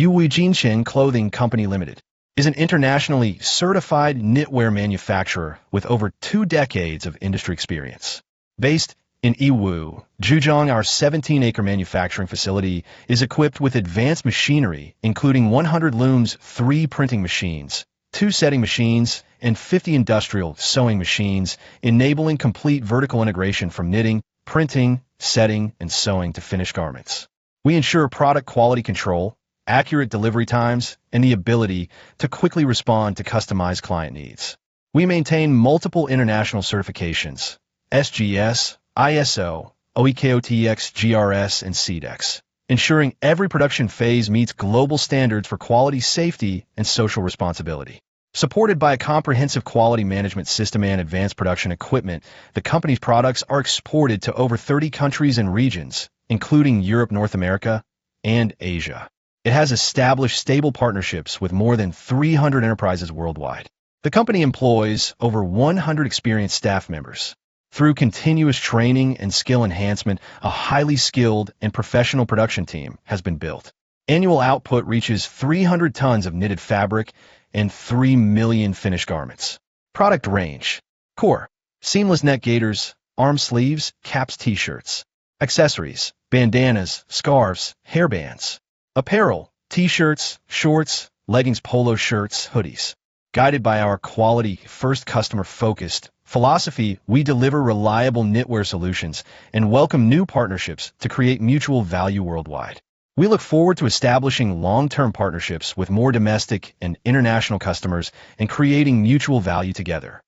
Jinquan Clothing Company Limited is an internationally certified knitwear manufacturer with over 2 decades of industry experience. Based in Yiwu, Zhejiang, our 17-acre manufacturing facility is equipped with advanced machinery, including 100 looms, 3 printing machines, 2 setting machines, and 50 industrial sewing machines, enabling complete vertical integration from knitting, printing, setting, and sewing to finished garments. We ensure product quality control, accurate delivery times, and the ability to quickly respond to customized client needs. We maintain multiple international certifications: SGS, ISO, OEKOTX, GRS, and CEDEX, ensuring every production phase meets global standards for quality, safety, and social responsibility. Supported by a comprehensive quality management system and advanced production equipment, the company's products are exported to over 30 countries and regions, including Europe, North America, and Asia. It has established stable partnerships with more than 300 enterprises worldwide. The company employs over 100 experienced staff members. Through continuous training and skill enhancement, a highly skilled and professional production team has been built. Annual output reaches 300 tons of knitted fabric and 3 million finished garments. Product range: core, seamless net gaiters, arm sleeves, caps, t-shirts. Accessories: bandanas, scarves, hairbands. Apparel: t-shirts, shorts, leggings, polo shirts, hoodies. Guided by our quality-first, customer-focused philosophy, we deliver reliable knitwear solutions and welcome new partnerships to create mutual value worldwide. We look forward to establishing long-term partnerships with more domestic and international customers and creating mutual value together.